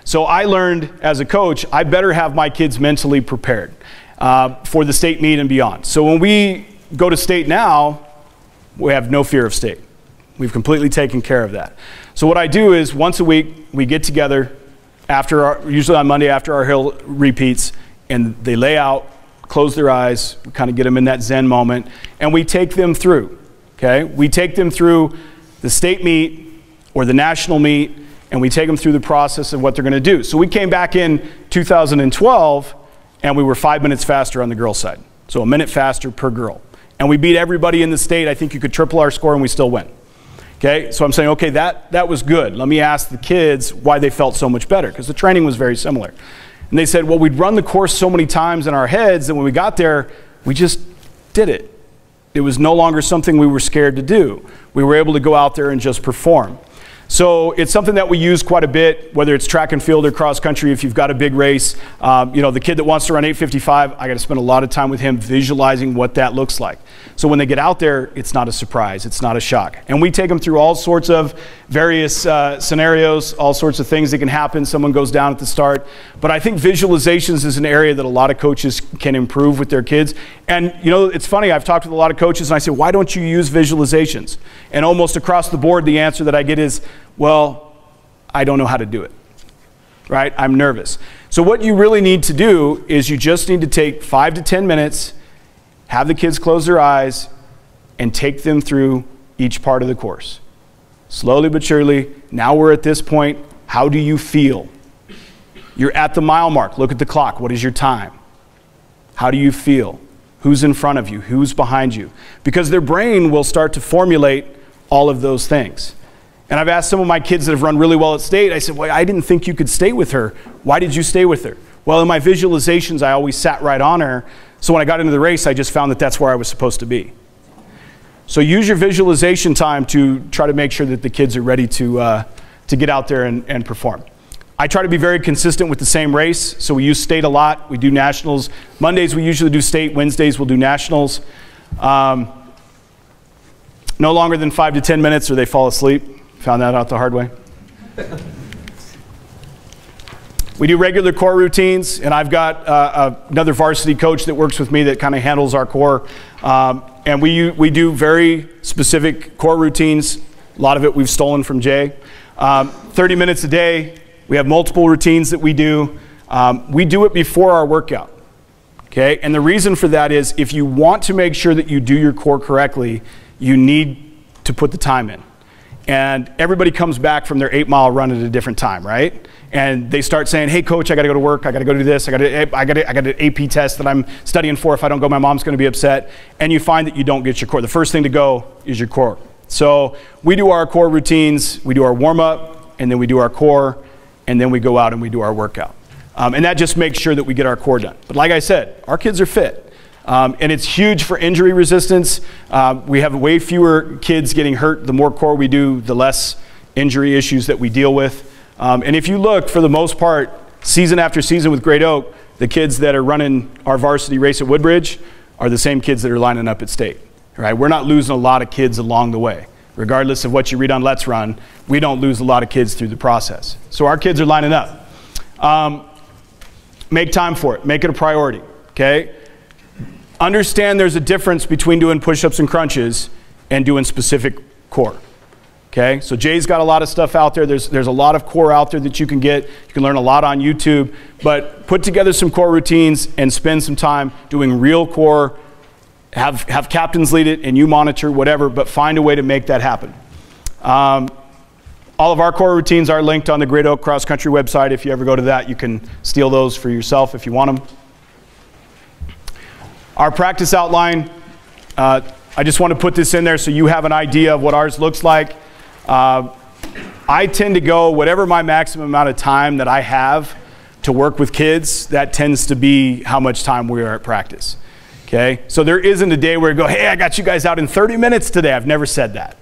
So I learned as a coach, I better have my kids mentally prepared for the state meet and beyond. So when we go to state now, we have no fear of state. We've completely taken care of that. So what I do is once a week, we get together usually on Monday after our hill repeats, and they lay out, close their eyes, we kind of get them in that Zen moment, and we take them through, okay? We take them through the state meet or the national meet, and we take them through the process of what they're gonna do. So we came back in 2012, and we were 5 minutes faster on the girls' side. So a minute faster per girl. And we beat everybody in the state. I think you could triple our score and we still win. Okay, so I'm saying, okay, that was good. Let me ask the kids why they felt so much better, because the training was very similar. And they said, well, we'd run the course so many times in our heads, and when we got there, we just did it. It was no longer something we were scared to do. We were able to go out there and just perform. So it's something that we use quite a bit, whether it's track and field or cross country. If you've got a big race, you know, the kid that wants to run 8:55, I got to spend a lot of time with him visualizing what that looks like. So when they get out there, it's not a surprise, it's not a shock. And we take them through all sorts of various scenarios, all sorts of things that can happen. Someone goes down at the start. But I think visualizations is an area that a lot of coaches can improve with their kids. And you know, it's funny, I've talked with a lot of coaches and I say, why don't you use visualizations? And almost across the board, the answer that I get is, well, I don't know how to do it, right? I'm nervous. So what you really need to do is you just need to take 5 to 10 minutes, have the kids close their eyes, and take them through each part of the course. Slowly but surely, now we're at this point, how do you feel? You're at the mile mark, look at the clock, what is your time? How do you feel? Who's in front of you? Who's behind you? Because their brain will start to formulate all of those things. And I've asked some of my kids that have run really well at state, I said, well, I didn't think you could stay with her. Why did you stay with her? Well, in my visualizations, I always sat right on her. So when I got into the race, I just found that that's where I was supposed to be. So use your visualization time to try to make sure that the kids are ready to get out there and perform. I try to be very consistent with the same race. So we use state a lot. We do nationals. Mondays, we usually do state. Wednesdays, we'll do nationals. No longer than 5 to 10 minutes or they fall asleep. Found that out the hard way. We do regular core routines, and I've got another varsity coach that works with me that kind of handles our core. And we do very specific core routines. A lot of it we've stolen from Jay. 30 minutes a day. We have multiple routines that we do. We do it before our workout. Okay? And the reason for that is if you want to make sure that you do your core correctly, you need to put the time in. And everybody comes back from their 8-mile run at a different time, right? And they start saying, hey coach, I gotta go to work, I gotta go do this, I got an AP test that I'm studying for. If I don't go, my mom's gonna be upset. And you find that you don't get your core. The first thing to go is your core. So we do our core routines, we do our warm-up, and then we do our core, and then we go out and we do our workout. And that just makes sure that we get our core done. But like I said, our kids are fit. And it's huge for injury resistance. We have way fewer kids getting hurt. The more core we do, the less injury issues that we deal with. And if you look, for the most part, season after season with Great Oak, the kids that are running our varsity race at Woodbridge are the same kids that are lining up at state. Right? We're not losing a lot of kids along the way. Regardless of what you read on Let's Run, we don't lose a lot of kids through the process. So our kids are lining up. Make time for it. Make it a priority. Okay? Understand there's a difference between doing push-ups and crunches and doing specific core. Okay, so Jay's got a lot of stuff out there. There's a lot of core out there that you can get. You can learn a lot on YouTube, but put together some core routines and spend some time doing real core. Have captains lead it and you monitor whatever, but find a way to make that happen. All of our core routines are linked on the Great Oak Cross Country website. If you ever go to that, you can steal those for yourself if you want them. Our practice outline, I just want to put this in there so you have an idea of what ours looks like. I tend to go whatever my maximum amount of time that I have to work with kids, that tends to be how much time we are at practice. Okay? So there isn't a day where you go, hey, I got you guys out in 30 minutes today. I've never said that.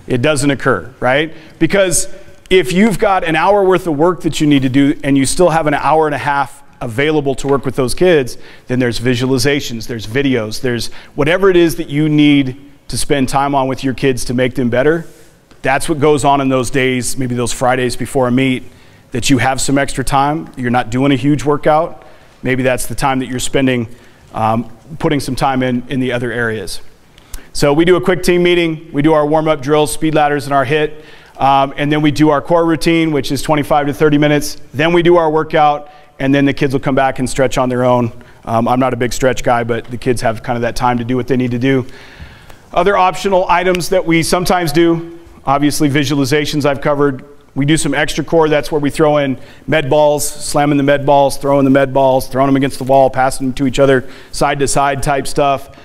It doesn't occur, right? Because if you've got an hour worth of work that you need to do and you still have an hour and a half available to work with those kids, then there's visualizations, there's videos, there's whatever it is that you need to spend time on with your kids to make them better. That's what goes on in those days, maybe those Fridays before a meet, that you have some extra time, you're not doing a huge workout, maybe that's the time that you're spending putting some time in the other areas. So we do a quick team meeting, we do our warm-up drills, speed ladders, and our HIIT, and then we do our core routine, which is 25 to 30 minutes. Then we do our workout, and then the kids will come back and stretch on their own. I'm not a big stretch guy, but the kids have kind of that time to do what they need to do. Other optional items that we sometimes do, obviously visualizations I've covered. We do some extra core, that's where we throw in med balls, slamming the med balls, throwing the med balls, throwing them against the wall, passing them to each other, side to side type stuff.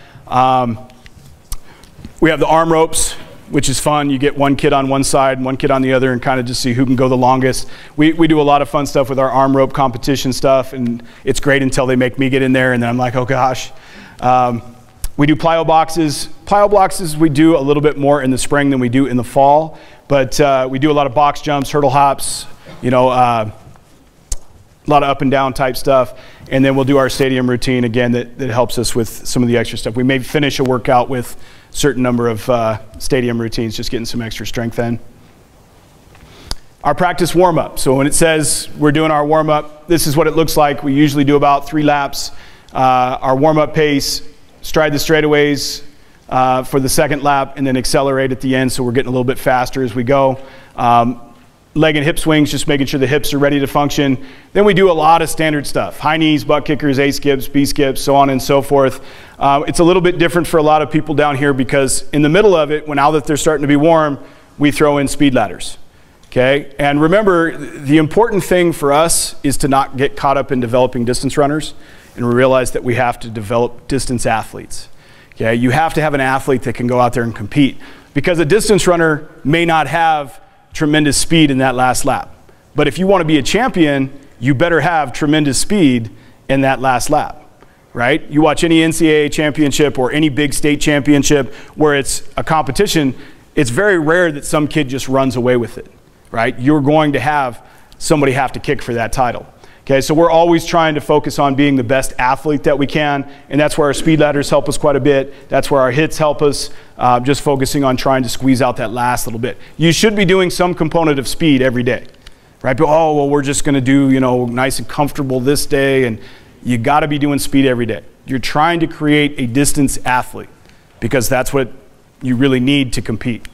We have the arm ropes, which is fun. You get one kid on one side and one kid on the other and kind of just see who can go the longest. We do a lot of fun stuff with our arm rope competition stuff, and it's great until they make me get in there, and then I'm like, oh gosh. We do plyo boxes. Plyo boxes we do a little bit more in the spring than we do in the fall, but we do a lot of box jumps, hurdle hops, you know, a lot of up and down type stuff, and then we'll do our stadium routine again that helps us with some of the extra stuff. We may finish a workout with a certain number of stadium routines, just getting some extra strength in. Our practice warm-up. So when it says we're doing our warm-up, this is what it looks like. We usually do about 3 laps. Our warm-up pace, stride the straightaways for the second lap, and then accelerate at the end, so we're getting a little bit faster as we go. Leg and hip swings, just making sure the hips are ready to function. Then we do a lot of standard stuff. High knees, butt kickers, A skips, B skips, so on and so forth. It's a little bit different for a lot of people down here because in the middle of it, now that they're starting to be warm, we throw in speed ladders. Okay? And remember, the important thing for us is to not get caught up in developing distance runners, and we realize that we have to develop distance athletes. Okay? You have to have an athlete that can go out there and compete, because a distance runner may not have tremendous speed in that last lap. But if you want to be a champion, you better have tremendous speed in that last lap, right? You watch any NCAA championship or any big state championship where it's a competition, it's very rare that some kid just runs away with it, right? You're going to have somebody have to kick for that title. Okay, so we're always trying to focus on being the best athlete that we can, and that's where our speed ladders help us quite a bit. That's where our hits help us, just focusing on trying to squeeze out that last little bit. You should be doing some component of speed every day, right? But, oh, well, we're just going to do, you know, nice and comfortable this day, and you got to be doing speed every day. You're trying to create a distance athlete because that's what you really need to compete.